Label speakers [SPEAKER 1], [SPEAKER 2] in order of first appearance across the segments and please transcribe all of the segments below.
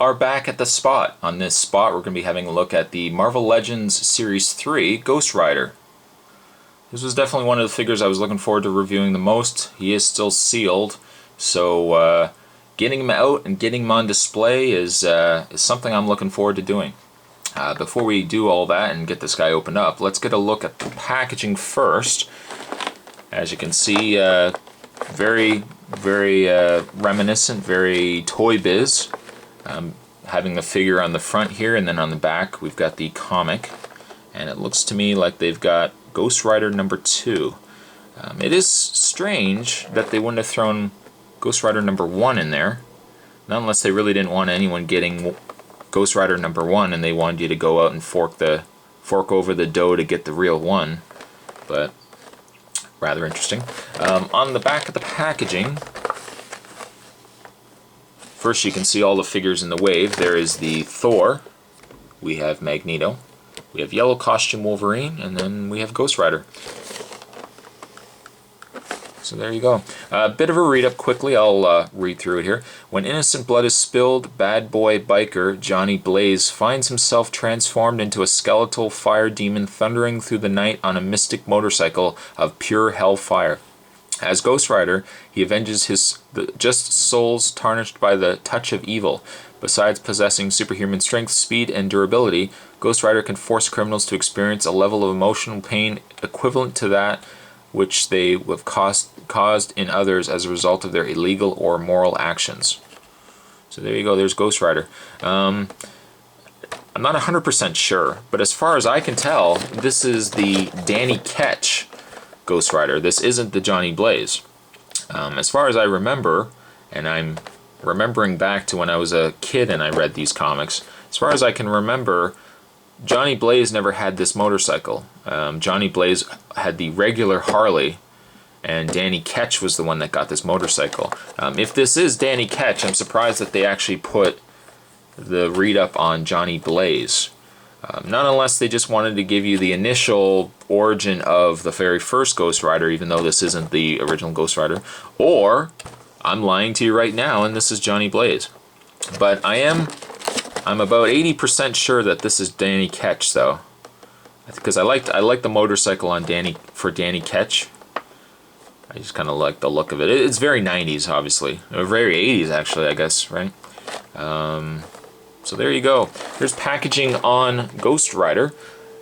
[SPEAKER 1] are back at the spot. On this spot, we're going to be having a look at the Marvel Legends Series 3 Ghostrider. This was definitely one of the figures I was looking forward to reviewing the most. He is still sealed, so getting him out and getting him on display is something I'm looking forward to doing. Before we do all that and get this guy opened up, let's get a look at the packaging first. As you can see, very reminiscent, very Toybiz. Having the figure on the front here, and then on the back we've got the comic, and it looks to me like they've got Ghostrider number 2. It is strange that they wouldn't have thrown Ghostrider number 1 in there, not unless they really didn't want anyone getting Ghostrider number 1 and they wanted you to go out and fork over the dough to get the real one. But rather interesting. On the back of the packaging, first you can see all the figures in the wave. There is the Thor, we have Magneto, we have Yellow Costume Wolverine, and then we have Ghostrider. So there you go. A bit of a read up quickly, I'll read through it here. When innocent blood is spilled, bad boy biker Johnny Blaze finds himself transformed into a skeletal fire demon thundering through the night on a mystic motorcycle of pure hellfire. As Ghostrider, he avenges the just souls tarnished by the touch of evil. Besides possessing superhuman strength, speed, and durability, Ghostrider can force criminals to experience a level of emotional pain equivalent to that which they have caused in others as a result of their illegal or immoral actions. So there you go, there's Ghostrider. I'm not 100% sure, but as far as I can tell, this is the Danny Ketch Ghostrider. This isn't the Johnny Blaze. As far as I remember, and I'm remembering back to when I was a kid and I read these comics, as far as I can remember, Johnny Blaze never had this motorcycle. Johnny Blaze had the regular Harley, and Danny Ketch was the one that got this motorcycle. If this is Danny Ketch, I'm surprised that they actually put the read-up on Johnny Blaze. Not unless they just wanted to give you the initial origin of the very first Ghostrider, even though this isn't the original Ghostrider. Or, I'm lying to you right now, and this is Johnny Blaze. But I'm about 80% sure that this is Danny Ketch, though, because I like the motorcycle on Danny Ketch. I just kind of like the look of it. It's very 90s, obviously, or very 80s actually, I guess, right? So there you go. There's packaging on Ghostrider.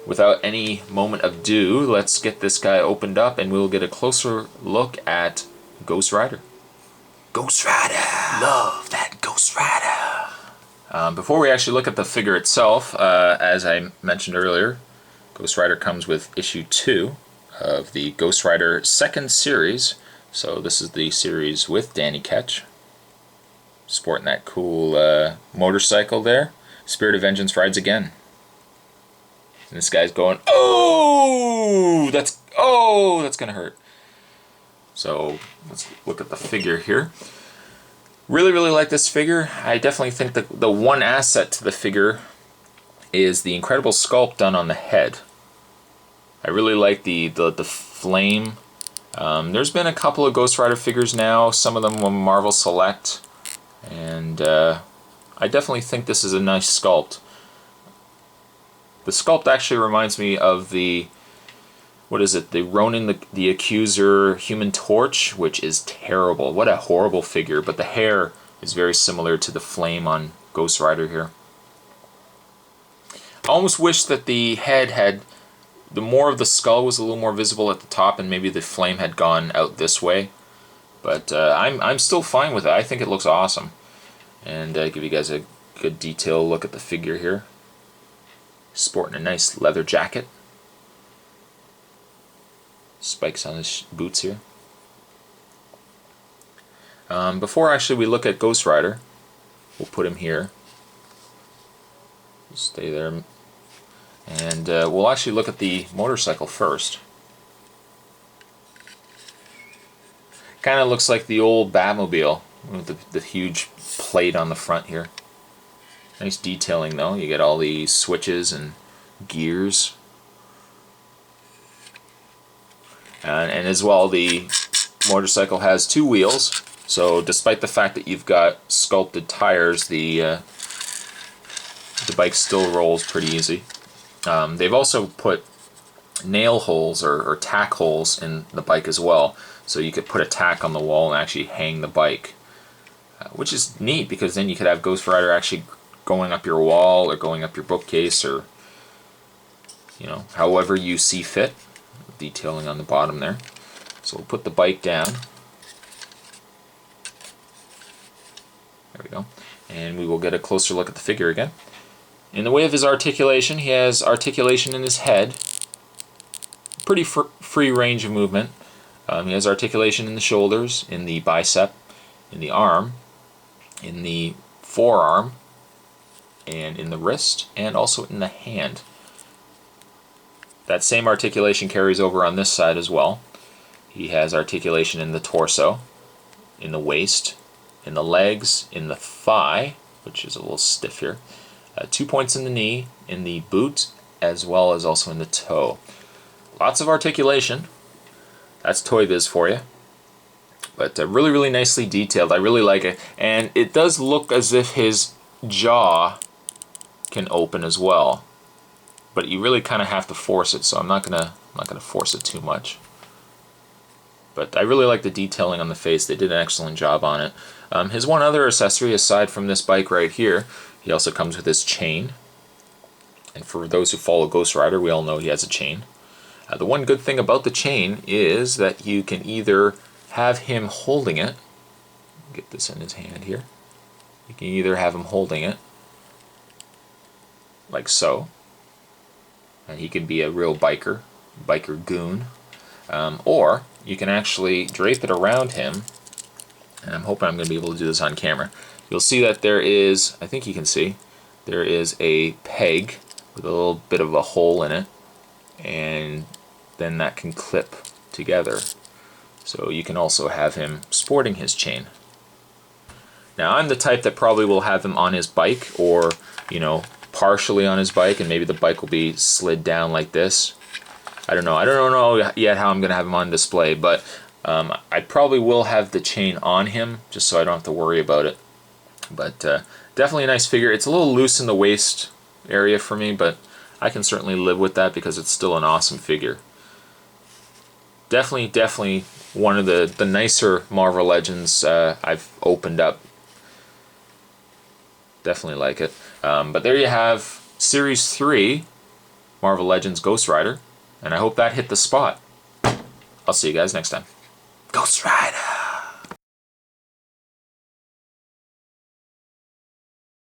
[SPEAKER 1] Without any moment of ado, let's get this guy opened up, and we'll get a closer look at Ghostrider. Ghostrider, love that Ghostrider. Before we actually look at the figure itself, as I mentioned earlier, Ghostrider comes with issue 2 of the Ghostrider second series. So this is the series with Danny Ketch, sporting that cool motorcycle there. Spirit of Vengeance rides again. And this guy's going, oh, that's gonna hurt. So let's look at the figure here. Really like this figure. I definitely think that the one asset to the figure is the incredible sculpt done on the head. I really like the flame. There's been a couple of Ghostrider figures now, some of them were Marvel Select, and I definitely think this is a nice sculpt. The sculpt actually reminds me of the, what is it, the Ronin the Accuser Human Torch, which is terrible. What a horrible figure, but the hair is very similar to the flame on Ghostrider here. I almost wish that the head had, the more of the skull was a little more visible at the top, and maybe the flame had gone out this way. But I'm still fine with it. I think it looks awesome. And give you guys a good detailed look at the figure here. Sporting a nice leather jacket. Spikes on his boots here. Before actually we look at Ghostrider, we'll put him here. Stay there. And we'll actually look at the motorcycle first. Kind of looks like the old Batmobile with the huge plate on the front here. Nice detailing though. You get all the switches and gears. And as well, the motorcycle has 2 wheels, so despite the fact that you've got sculpted tires, the the bike still rolls pretty easy. They've also put nail holes or tack holes in the bike as well, so you could put a tack on the wall and actually hang the bike, which is neat because then you could have Ghostrider actually going up your wall or going up your bookcase, or however you see fit. Detailing on the bottom there. So we'll put the bike down. There we go. And we will get a closer look at the figure again. In the way of his articulation, he has articulation in his head. Pretty free range of movement. He has articulation in the shoulders, in the bicep, in the arm, in the forearm, and in the wrist, and also in the hand. That same articulation carries over on this side as well. He has articulation in the torso, in the waist, in the legs, in the thigh, which is a little stiff here. 2 points in the knee, in the boot, as well as also in the toe. Lots of articulation. That's Toybiz for you. But really, really nicely detailed. I really like it. And it does look as if his jaw can open as well. But you really kind of have to force it, so I'm not gonna force it too much. But I really like the detailing on the face. They did an excellent job on it. His one other accessory, aside from this bike right here, he also comes with his chain. And for those who follow Ghostrider, we all know he has a chain. The one good thing about the chain is that you can either have him holding it. Get this in his hand here. You can either have him holding it, like so. And he can be a real biker goon. Or you can actually drape it around him, and I'm hoping I'm going to be able to do this on camera. You'll see that there is, I think you can see, there is a peg with a little bit of a hole in it, and then that can clip together. So you can also have him sporting his chain. Now I'm the type that probably will have him on his bike, or partially on his bike, and maybe the bike will be slid down like this. I don't know yet how I'm gonna have him on display, but I probably will have the chain on him just so I don't have to worry about it. But definitely a nice figure. It's a little loose in the waist area for me, but I can certainly live with that because it's still an awesome figure. Definitely one of the nicer Marvel Legends I've opened up. Definitely like it. But there you have Series 3 Marvel Legends Ghostrider, and I hope that hit the spot. I'll see you guys next time. Ghostrider!